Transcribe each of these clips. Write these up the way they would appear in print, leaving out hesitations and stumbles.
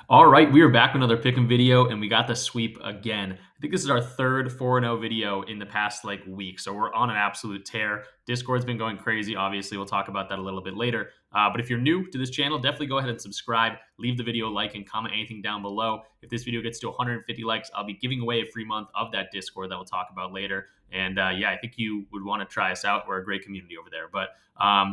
All right, we are back with another pick'em video, and we got the sweep again. I think this is our third 4-0 video in the past week, so we're on an absolute tear. Discord's been going crazy. Obviously, we'll talk about that a little bit later. But if you're new to this channel, definitely go ahead and subscribe. Leave the video a like and comment anything down below. If this video gets to 150 likes, I'll be giving away a free month of that Discord that we'll talk about later. And yeah, I think you would want to try us out. We're a great community over there. But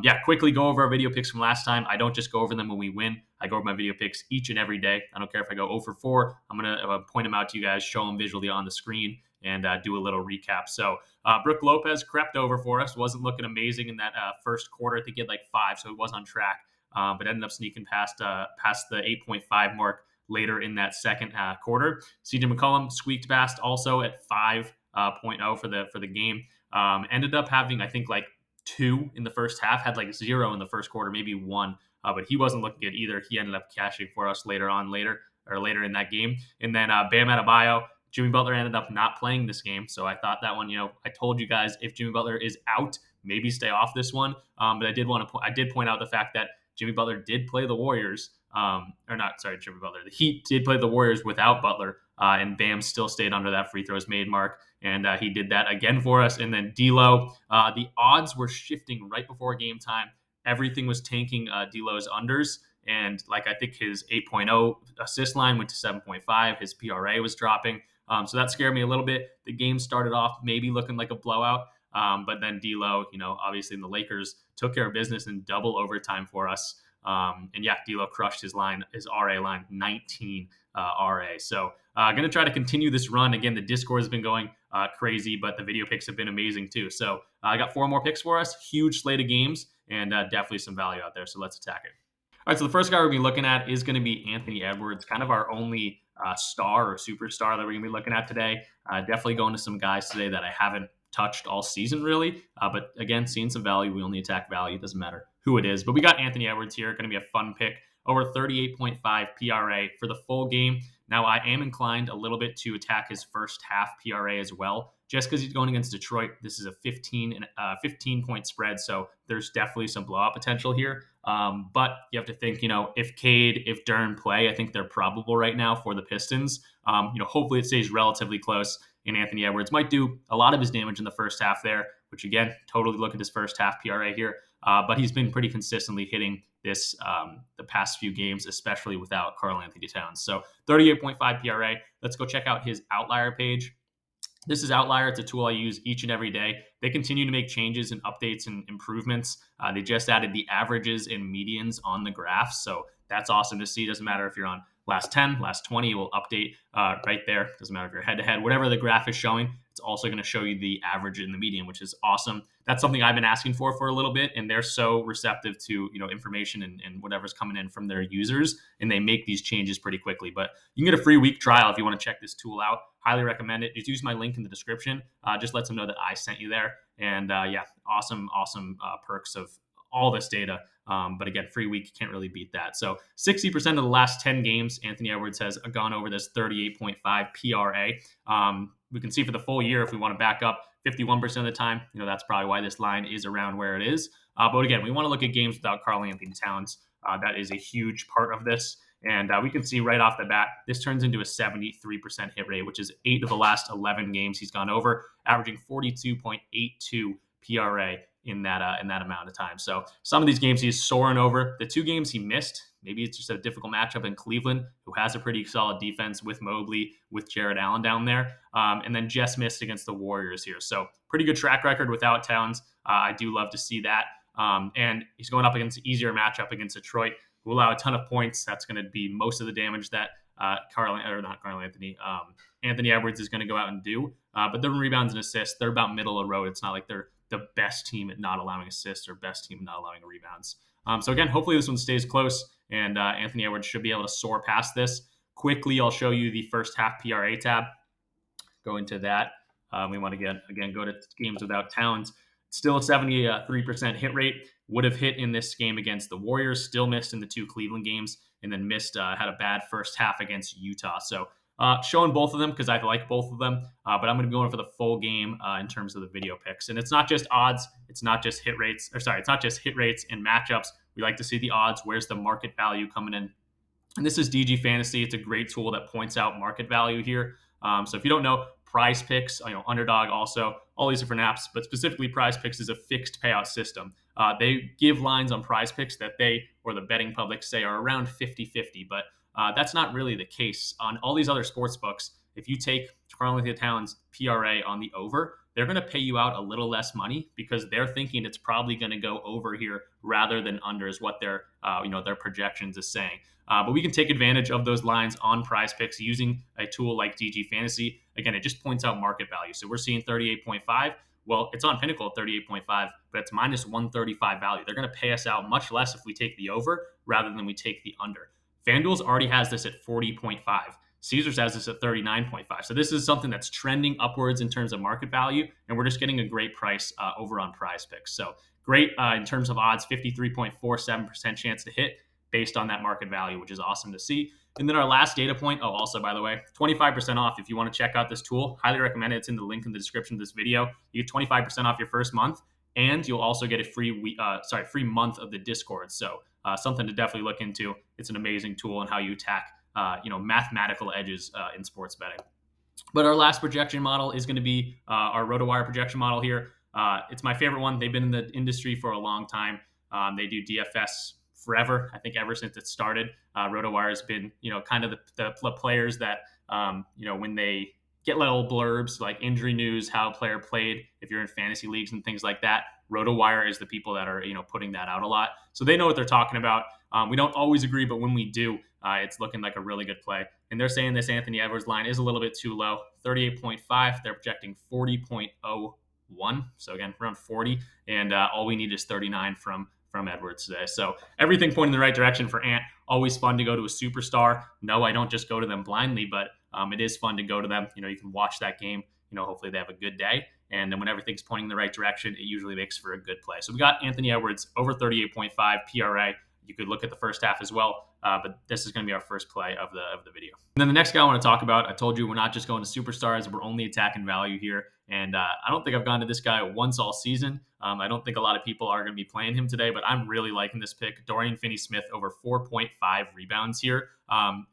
yeah, quickly go over our video picks from last time. I don't just go over them when we win. I go over my video picks each and every day. I don't care if I go 0 for 4. I'm going to point them out to you guys, show them visually on the screen, and do a little recap. So Brook Lopez crept over for us. Wasn't looking amazing in that first quarter. I think he had 5, so he was on track, but ended up sneaking past the 8.5 mark later in that second quarter. CJ McCollum squeaked past also at 5.0 for the game. Ended up having, I think, 2 in the first half, had 0 in the first quarter, maybe 1. But he wasn't looking good either. He ended up cashing for us later in that game. And then Bam Adebayo, Jimmy Butler ended up not playing this game. So I thought that one, I told you guys if Jimmy Butler is out, maybe stay off this one. But I did point out the fact that Jimmy Butler did play the Warriors. Jimmy Butler. The Heat did play the Warriors without Butler, and Bam still stayed under that free throws made mark, and he did that again for us. And then D'Lo, the odds were shifting right before game time. Everything was tanking D'Lo's unders, and I think his 8.0 assist line went to 7.5. His PRA was dropping, so that scared me a little bit. The game started off maybe looking like a blowout, but then D'Lo, obviously in the Lakers, took care of business in double overtime for us. And yeah, D'Lo crushed his RA line, 19 RA. So going to try to continue this run. Again, the Discord has been going crazy, but the video picks have been amazing too. So I got 4 more picks for us. Huge slate of games, and definitely some value out there. So let's attack it. All right, so the first guy we're going to be looking at is going to be Anthony Edwards, kind of our only star or superstar that we're going to be looking at today. Definitely going to some guys today that I haven't touched all season really, but again, seeing some value. We only attack value. It doesn't matter who it is, but we got Anthony Edwards here. Going to be a fun pick. Over 38.5 PRA for the full game. Now, I am inclined a little bit to attack his first half PRA as well, just because he's going against Detroit. This is a 15-point spread, so there's definitely some blowout potential here. But you have to think, if Cade, if Durn play, I think they're probable right now for the Pistons. Hopefully it stays relatively close, and Anthony Edwards might do a lot of his damage in the first half there, which again, totally look at his first half PRA here. But he's been pretty consistently hitting this the past few games, especially without Karl-Anthony Towns. So 38.5 PRA. Let's go check out his outlier page. This is Outlier. It's a tool I use each and every day. They continue to make changes and updates and improvements. They just added the averages and medians on the graph. So that's awesome to see. Doesn't matter if you're on last 10, last 20, it will update right there. Doesn't matter if you're head-to-head. Whatever the graph is showing, it's also going to show you the average and the median, which is awesome. That's something I've been asking for a little bit, and they're so receptive to information and whatever's coming in from their users, and they make these changes pretty quickly. But you can get a free week trial if you want to check this tool out. Highly recommend it. Just use my link in the description. Just let them know that I sent you there. And yeah, awesome perks of all this data. But again, free week, you can't really beat that. So 60% of the last 10 games, Anthony Edwards has gone over this 38.5 PRA. We can see for the full year, if we want to back up 51% of the time, that's probably why this line is around where it is. But again, we want to look at games without Karl-Anthony Towns. That is a huge part of this. And we can see right off the bat, this turns into a 73% hit rate, which is 8 of the last 11 games he's gone over, averaging 42.82 PRA in that amount of time. So some of these games he's soaring over. The 2 games he missed, maybe it's just a difficult matchup in Cleveland, who has a pretty solid defense with Mobley, with Jared Allen down there, and then just missed against the Warriors here. So pretty good track record without Towns. I do love to see that. And he's going up against an easier matchup against Detroit, who allow a ton of points. That's going to be most of the damage that Anthony Edwards is going to go out and do. But their rebounds and assists, they're about middle of the road. It's not like they're the best team at not allowing assists or best team at not allowing rebounds. So again, hopefully this one stays close, and Anthony Edwards should be able to soar past this. Quickly, I'll show you the first half PRA tab. Go into that. We want to go to games without Towns. Still a 73% hit rate. Would have hit in this game against the Warriors. Still missed in the 2 Cleveland games, and then had a bad first half against Utah. So showing both of them because I like both of them. But I'm going to be going for the full game in terms of the video picks. And it's not just odds. It's not just hit rates. It's not just hit rates and matchups. We like to see the odds. Where's the market value coming in? And this is DG Fantasy. It's a great tool that points out market value here. So if you don't know, Prize Picks, Underdog, also all these different apps, but specifically Prize Picks is a fixed payout system. They give lines on Prize Picks that they or the betting public say are around 50-50, but that's not really the case on all these other sports books. If you take Carl-Anthony Towns' PRA on the over, they're going to pay you out a little less money because they're thinking it's probably going to go over here rather than under is what their projections is saying. But we can take advantage of those lines on Prize Picks using a tool like DG Fantasy. Again, it just points out market value. So we're seeing 38.5. Well, it's on Pinnacle at 38.5, but it's minus 135 value. They're going to pay us out much less if we take the over rather than we take the under. FanDuel's already has this at 40.5. Caesars has this at 39.5. So this is something that's trending upwards in terms of market value, and we're just getting a great price over on Prize Picks. So great in terms of odds, 53.47% chance to hit based on that market value, which is awesome to see. And then our last data point, also, by the way, 25% off if you want to check out this tool. Highly recommend it. It's in the link in the description of this video. You get 25% off your first month, and you'll also get a free month of the Discord. So something to definitely look into. It's an amazing tool on how you attack mathematical edges in sports betting. But our last projection model is going to be our RotoWire projection model here. It's my favorite one. They've been in the industry for a long time. They do DFS forever. I think ever since it started, RotoWire has been, kind of the players that, when they get little blurbs like injury news, how a player played, if you're in fantasy leagues and things like that, RotoWire is the people that are, putting that out a lot. So they know what they're talking about. We don't always agree, but when we do, it's looking like a really good play. And they're saying this Anthony Edwards line is a little bit too low, 38.5. They're projecting 40.01. So again, around 40. And all we need is 39 from Edwards today. So everything pointing in the right direction for Ant. Always fun to go to a superstar. No, I don't just go to them blindly, but it is fun to go to them. You can watch that game. Hopefully they have a good day. And then when everything's pointing in the right direction, it usually makes for a good play. So we got Anthony Edwards over 38.5 PRA. You could look at the first half as well, but this is going to be our first play of the video. And then the next guy I want to talk about, I told you we're not just going to superstars. We're only attacking value here. And I don't think I've gone to this guy once all season. I don't think a lot of people are going to be playing him today, but I'm really liking this pick. Dorian Finney-Smith over 4.5 rebounds here.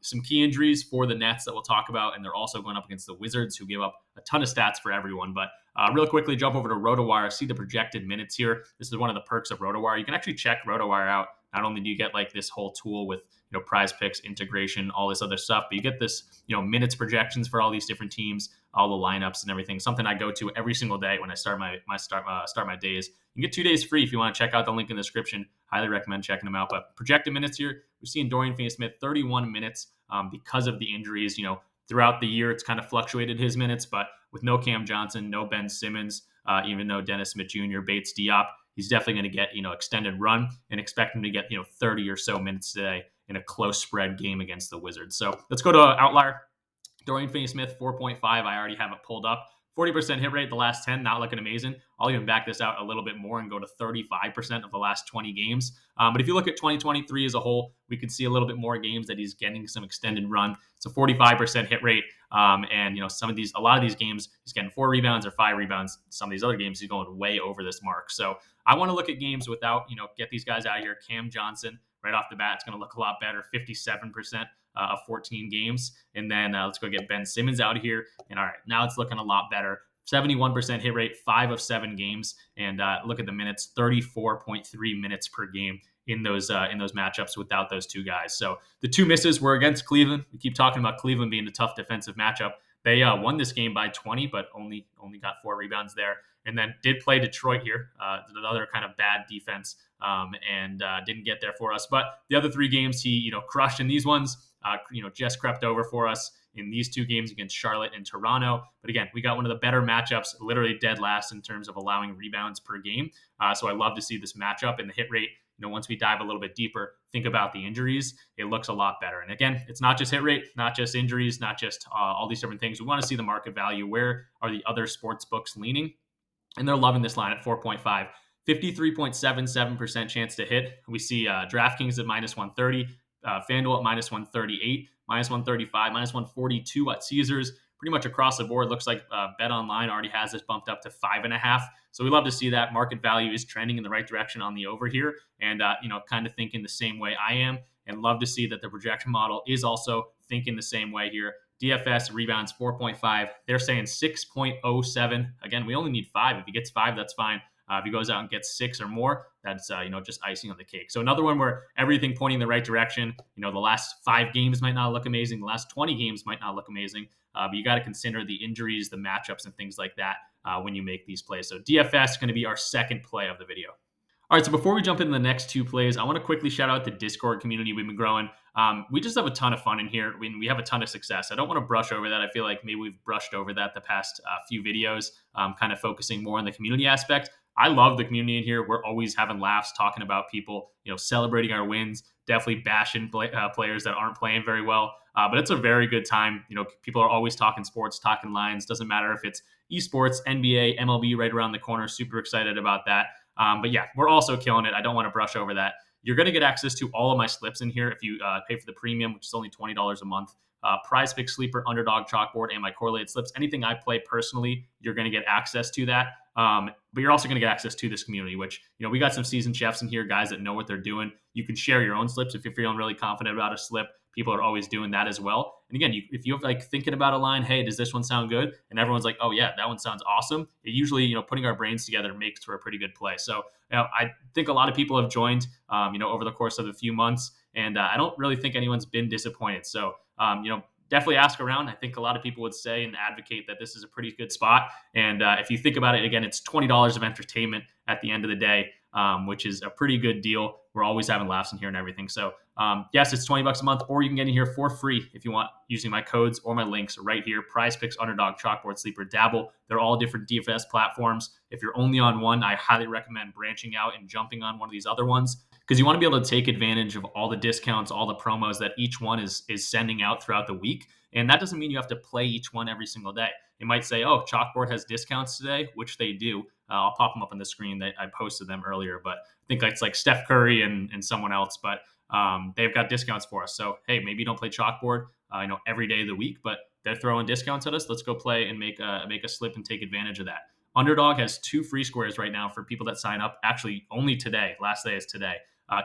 Some key injuries for the Nets that we'll talk about, and they're also going up against the Wizards, who give up a ton of stats for everyone. But real quickly, jump over to RotoWire, see the projected minutes here. This is one of the perks of RotoWire. You can actually check RotoWire out. Not only do you get like this whole tool with Prize Picks integration, all this other stuff, but you get this minutes projections for all these different teams, all the lineups and everything. Something I go to every single day when I start my days. You get 2 days free if you want to check out the link in the description. Highly recommend checking them out. But projected minutes here, we're seeing Dorian Finney-Smith 31 minutes because of the injuries. Throughout the year, it's kind of fluctuated his minutes, but with no Cam Johnson, no Ben Simmons, even no Dennis Smith Jr., Bates Diop, he's definitely going to get, extended run, and expect him to get, 30 or so minutes today in a close spread game against the Wizards. So let's go to Outlier. Dorian Finney-Smith, 4.5. I already have it pulled up. 40% hit rate the last 10, not looking amazing. I'll even back this out a little bit more and go to 35% of the last 20 games. But if you look at 2023 as a whole, we could see a little bit more games that he's getting some extended run. It's a 45% hit rate. And a lot of these games, he's getting 4 rebounds or 5 rebounds. Some of these other games, he's going way over this mark. So I want to look at games without, get these guys out of here. Cam Johnson, right off the bat, it's going to look a lot better, 57% of 14 games. And then let's go get Ben Simmons out of here. And all right, now it's looking a lot better. 71% hit rate, 5 of 7 games. And look at the minutes, 34.3 minutes per game in those matchups without those two guys. So the 2 misses were against Cleveland. We keep talking about Cleveland being a tough defensive matchup. They won this game by 20, but only got 4 rebounds there. And then did play Detroit here, another kind of bad defense, and didn't get there for us. But the other 3 games he crushed. In these ones, just crept over for us in these 2 games against Charlotte and Toronto. But again, we got one of the better matchups, literally dead last in terms of allowing rebounds per game. So I love to see this matchup, and the hit rate. Once we dive a little bit deeper, think about the injuries, it looks a lot better. And again, it's not just hit rate, not just injuries, not just all these different things. We want to see the market value. Where are the other sports books leaning? And they're loving this line at 4.5. 53.77% chance to hit. We see DraftKings at minus 130, FanDuel at minus 138, minus 135, minus 142 at Caesars. Pretty much across the board, looks like BetOnline already has this bumped up to 5.5. So we love to see that market value is trending in the right direction on the over here, and kind of thinking the same way I am. and love to see that the projection model is also thinking the same way here. DFS rebounds 4.5. They're saying 6.07. Again, we only need 5. If he gets 5, that's fine. If he goes out and gets 6 or more, that's just icing on the cake. So another one where everything pointing in the right direction. The last 5 games might not look amazing. The last 20 games might not look amazing. But you got to consider the injuries, the matchups, and things like that when you make these plays. So DFS is going to be our second play of the video. All right, so before we jump into the next 2 plays, I want to quickly shout out the Discord community we've been growing. We just have a ton of fun in here. We have a ton of success. I don't want to brush over that. I feel like maybe we've brushed over that the past few videos, kind of focusing more on the community aspect. I love the community in here. We're always having laughs, talking about people, celebrating our wins, definitely bashing players that aren't playing very well. But it's a very good time. People are always talking sports, talking lines. Doesn't matter if it's esports, NBA, MLB right around the corner. Super excited about that. But yeah, we're also killing it. I don't want to brush over that. You're going to get access to all of my slips in here if you pay for the premium, which is only $20 a month. PrizePicks, Sleeper, Underdog, Chalkboard, and my correlated slips. Anything I play personally, you're going to get access to that. But you're also going to get access to this community, which, we got some seasoned chefs in here, guys that know what they're doing. You can share your own slips if you're feeling really confident about a slip. People are always doing that as well. And again, if you're thinking about a line, hey, does this one sound good? And everyone's like, oh yeah, that one sounds awesome. It usually, putting our brains together makes for a pretty good play. So I think a lot of people have joined, over the course of a few months, and I don't really think anyone's been disappointed. So, definitely ask around. I think a lot of people would say and advocate that this is a pretty good spot. And if you think about it, again, it's $20 of entertainment at the end of the day, which is a pretty good deal. We're always having laughs in here and everything. So yes, it's $20 a month, or you can get in here for free if you want, using my codes or my links right here. PrizePicks, Underdog, Chalkboard, Sleeper, Dabble. They're all different DFS platforms. If you're only on one, I highly recommend branching out and jumping on one of these other ones, because you want to be able to take advantage of all the discounts, all the promos that each one is sending out throughout the week. And that doesn't mean you have to play each one every single day. It might say, oh, Chalkboard has discounts today, which they do. I'll pop them up on the screen. I posted them earlier, but I think it's like Steph Curry and someone else, but they've got discounts for us. So, hey, maybe you don't play Chalkboard every day of the week, but they're throwing discounts at us. Let's go play and make a slip and take advantage of that. Underdog has 2 free squares right now for people that sign up. Actually, only today. Last day is today.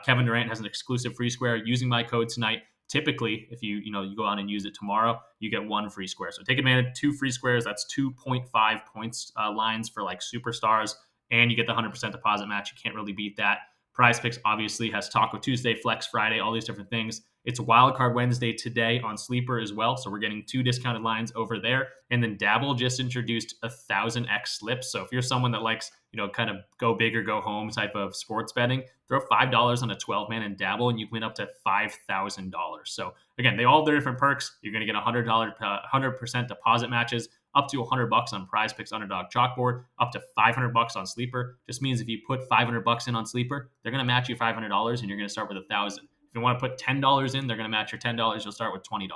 Kevin Durant has an exclusive free square using my code tonight. Typically, if you go on and use it tomorrow, you get 1 free square. So take advantage. 2 free squares. That's 2.5 points lines for like superstars, and you get the 100% deposit match. You can't really beat that. PrizePicks obviously has Taco Tuesday, Flex Friday, all these different things. It's Wildcard Wednesday today on Sleeper as well, so we're getting 2 discounted lines over there. And then Dabble just introduced 1,000x slips. So if you're someone that likes, kind of go big or go home type of sports betting, throw $5 on a 12-man and Dabble, and you can win up to $5,000. So again, they all have their different perks. You're going to get $100% deposit matches, up to $100 on PrizePicks, Underdog, Chalkboard, up to $500 on Sleeper. Just means if you put $500 in on Sleeper, they're going to match you $500, and you're going to start with $1,000. If you want to put $10 in, they're going to match your $10. You'll start with $20.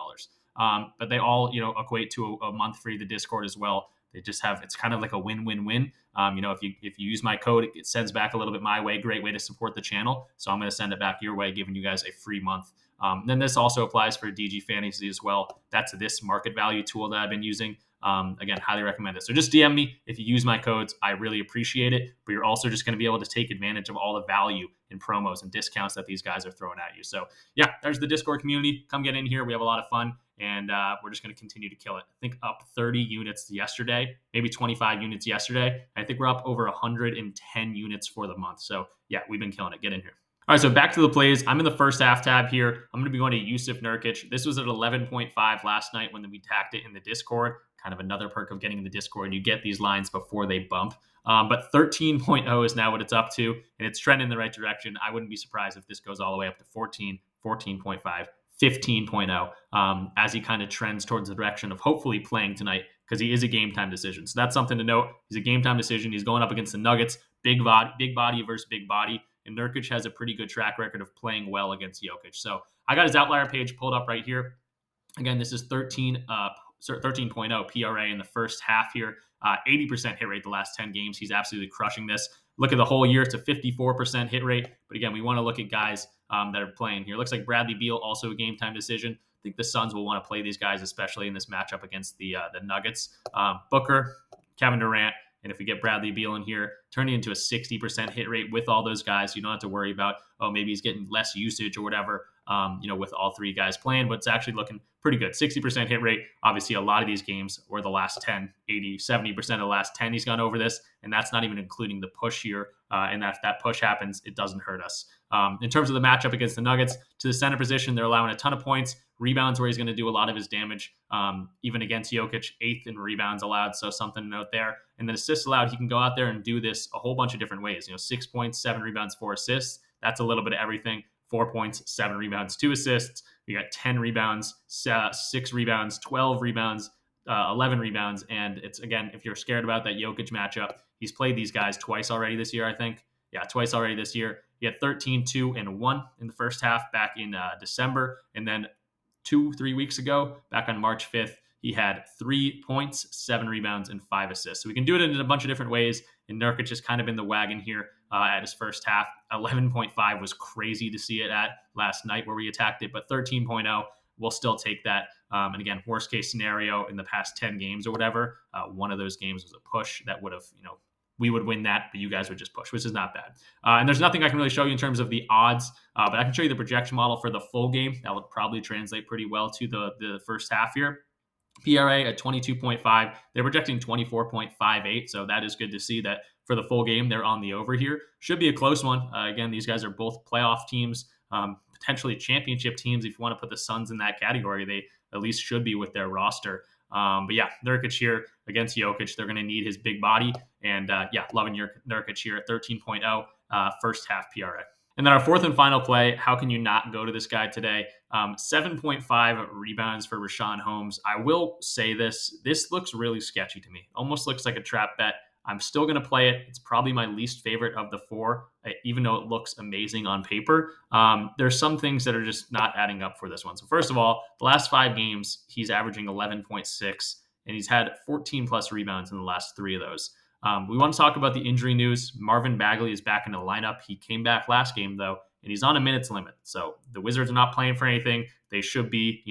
But they all, equate to a month free the Discord as well. They just have, it's kind of like a win-win-win. If you use my code, it sends back a little bit my way. Great way to support the channel. So I'm going to send it back your way, giving you guys a free month. Then this also applies for DG Fantasy as well. That's this market value tool that I've been using. Again, highly recommend it. So just DM me if you use my codes. I really appreciate it. But you're also just going to be able to take advantage of all the value and promos and discounts that these guys are throwing at you. So yeah, there's the Discord community. Come get in here. We have a lot of fun, and we're just going to continue to kill it. I think up 30 units yesterday, maybe 25 units yesterday. I think we're up over 110 units for the month. So yeah, we've been killing it. Get in here. All right, so back to the plays. I'm in the first half tab here. I'm going to be going to Yousef Nurkic. This was at 11.5 last night when we tacked it in the Discord. Kind of another perk of getting in the Discord. You get these lines before they bump. But 13.0 is now what it's up to, and it's trending in the right direction. I wouldn't be surprised if this goes all the way up to 14, 14.5, 15.0 as he kind of trends towards the direction of hopefully playing tonight, because he is a game time decision. So that's something to note. He's a game time decision. He's going up against the Nuggets, big body versus big body. And Nurkic has a pretty good track record of playing well against Jokic. So I got his outlier page pulled up right here. Again, this is 13.0 PRA in the first half here. 80% hit rate the last 10 games. He's absolutely crushing this. Look at the whole year. It's a 54% hit rate. But again, we want to look at guys that are playing here. Looks like Bradley Beal, also a game time decision. I think the Suns will want to play these guys, especially in this matchup against the Nuggets. Booker, Kevin Durant. And if we get Bradley Beal in here, turning into a 60% hit rate with all those guys, you don't have to worry about, oh, maybe he's getting less usage or whatever. with all three guys playing, but it's actually looking pretty good. 60% hit rate. Obviously, a lot of these games or the last 10, 80, 70% of the last 10, he's gone over this. And that's not even including the push here. And if that push happens, it doesn't hurt us. In terms of the matchup against the Nuggets, to the center position, they're allowing a ton of points. Rebounds where he's going to do a lot of his damage. Even against Jokic, 8th in rebounds allowed, so something to note there. And then assists allowed, he can go out there and do this a whole bunch of different ways. 6 points, 7 rebounds, 4 assists. That's a little bit of everything. 4 points, 7 rebounds, 2 assists. We got 10 rebounds, 6 rebounds, 12 rebounds, 11 rebounds. And it's, again, if you're scared about that Jokic matchup, he's played these guys twice already this year, I think. Yeah, twice already this year. He had 13, 2, and 1 in the first half back in December. And then 2-3 weeks ago, back on March 5th, he had 3 points, 7 rebounds, and 5 assists. So we can do it in a bunch of different ways. And Nurkic has kind of been the wagon here at his first half. 11.5 was crazy to see it at last night where we attacked it, but 13.0, we'll still take that. And again, worst case scenario in the past 10 games or whatever, one of those games was a push that would have, we would win that, but you guys would just push, which is not bad. And there's nothing I can really show you in terms of the odds, but I can show you the projection model for the full game. That would probably translate pretty well to the first half here. PRA at 22.5. They're projecting 24.58, so that is good to see that for the full game, they're on the over here. Should be a close one. Again, these guys are both playoff teams, potentially championship teams. If you want to put the Suns in that category, they at least should be with their roster. But yeah, Nurkic here against Jokic. They're going to need his big body. And loving your Nurkic here at 13.0, first half PRA. And then our fourth and final play, how can you not go to this guy today? 7.5 rebounds for Rashard Holmes. I will say this looks really sketchy to me. Almost looks like a trap bet. I'm still going to play it. It's probably my least favorite of the 4, even though it looks amazing on paper. There's some things that are just not adding up for this one. So first of all, the last 5 games, he's averaging 11.6, and he's had 14 plus rebounds in the last 3 of those. We want to talk about the injury news. Marvin Bagley is back in the lineup. He came back last game, though, and he's on a minutes limit. So the Wizards are not playing for anything. They should be,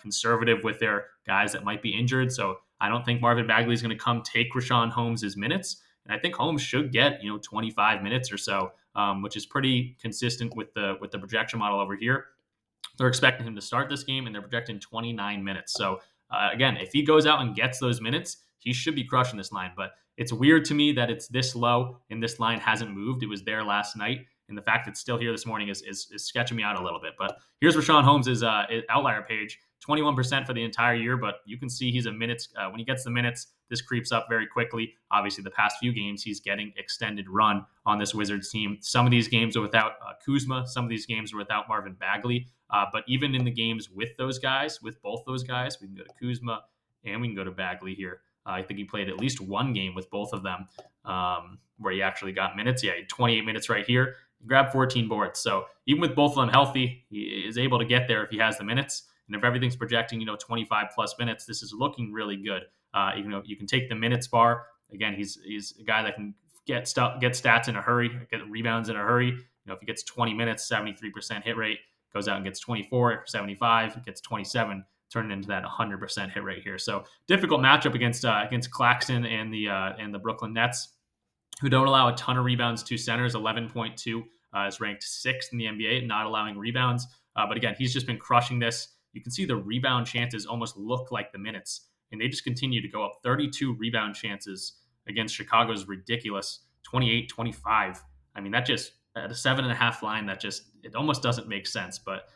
conservative with their guys that might be injured. So I don't think Marvin Bagley is going to come take Rashard Holmes' minutes. And I think Holmes should get, 25 minutes or so, which is pretty consistent with the projection model over here. They're expecting him to start this game, and they're projecting 29 minutes. So again, if he goes out and gets those minutes, he should be crushing this line. But it's weird to me that it's this low and this line hasn't moved. It was there last night. And the fact it's still here this morning is sketching me out a little bit. But here's Rashard Holmes' outlier page, 21% for the entire year. But you can see he's a minutes. When he gets the minutes, this creeps up very quickly. Obviously, the past few games, he's getting extended run on this Wizards team. Some of these games are without Kuzma. Some of these games are without Marvin Bagley. But even in the games with those guys, with both those guys, we can go to Kuzma and we can go to Bagley here. I think he played at least one game with both of them where he actually got minutes. Yeah, 28 minutes right here. He grabbed 14 boards. So even with both of them healthy, he is able to get there if he has the minutes. And if everything's projecting, 25 plus minutes, this is looking really good. Even though you can take the minutes bar. Again, he's a guy that can get stats in a hurry, get rebounds in a hurry. If he gets 20 minutes, 73% hit rate, goes out and gets 24, 75, gets 27. Turning into that 100% hit rate here. So difficult matchup against Claxton and the Brooklyn Nets, who don't allow a ton of rebounds to centers. 11.2 is ranked 6th in the NBA, not allowing rebounds. But again, he's just been crushing this. You can see the rebound chances almost look like the minutes, and they just continue to go up. 32 rebound chances against Chicago's ridiculous 28, 25. I mean, that just at a 7.5 line, it almost doesn't make sense. But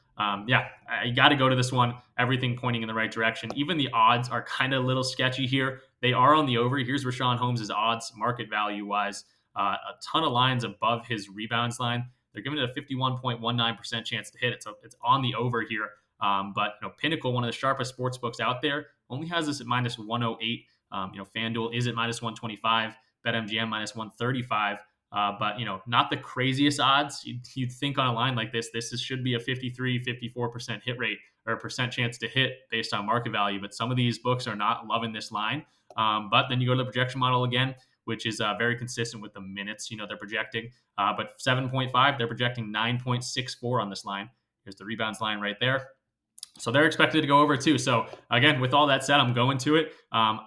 you got to go to this one. Everything pointing in the right direction. Even the odds are kind of a little sketchy here. They are on the over. Here's Rashard Holmes' odds, market value-wise. A ton of lines above his rebounds line. They're giving it a 51.19% chance to hit. It's on the over here. But Pinnacle, one of the sharpest sports books out there, only has this at minus 108. FanDuel is at minus 125. BetMGM minus 135. But not the craziest odds. You'd think on a line like this should be a 53, 54% hit rate or a percent chance to hit based on market value. But some of these books are not loving this line. But then you go to the projection model again, which is very consistent with the minutes, they're projecting. But 7.5, they're projecting 9.64 on this line. Here's the rebounds line right there. So they're expected to go over too. So again, with all that said, I'm going to it. A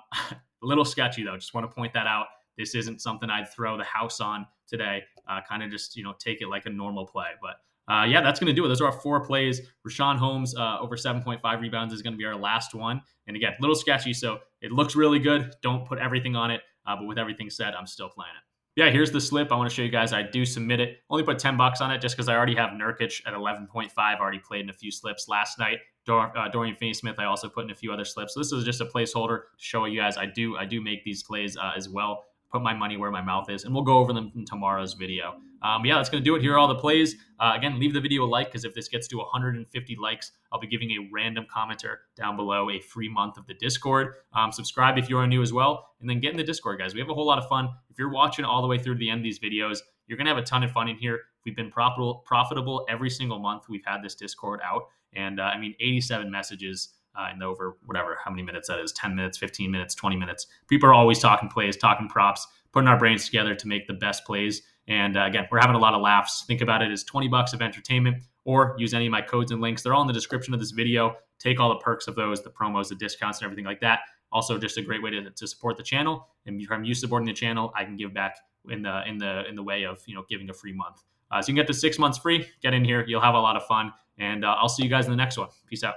little sketchy though. Just want to point that out. This isn't something I'd throw the house on today. Kind of just, take it like a normal play. But Yeah, that's going to do it. Those are our 4 plays. Rashard Holmes over 7.5 rebounds is going to be our last one. And again, little sketchy, so it looks really good. Don't put everything on it. But with everything said, I'm still playing it. Yeah, here's the slip. I want to show you guys. I do submit it. Only put $10 on it just because I already have Nurkic at 11.5. Already played in a few slips last night. Dorian Smith, I also put in a few other slips. So this is just a placeholder to show you guys. I do make these plays as well. Put my money where my mouth is, and we'll go over them in tomorrow's video. Yeah, that's going to do it. Here are all the plays. Again, leave the video a like, because if this gets to 150 likes, I'll be giving a random commenter down below a free month of the Discord. Subscribe if you are new as well, and then get in the Discord, guys. We have a whole lot of fun. If you're watching all the way through to the end of these videos, you're going to have a ton of fun in here. We've been profitable every single month we've had this Discord out, and 87 messages in over whatever, how many minutes that is, 10 minutes, 15 minutes, 20 minutes. People are always talking plays, talking props, putting our brains together to make the best plays. And again, we're having a lot of laughs. Think about it as $20 of entertainment, or use any of my codes and links. They're all in the description of this video. Take all the perks of those, the promos, the discounts, and everything like that. Also, just a great way to support the channel. And if I'm used to supporting the channel, I can give back in the way of giving a free month. So you can get to 6 months free. Get in here. You'll have a lot of fun. And I'll see you guys in the next one. Peace out.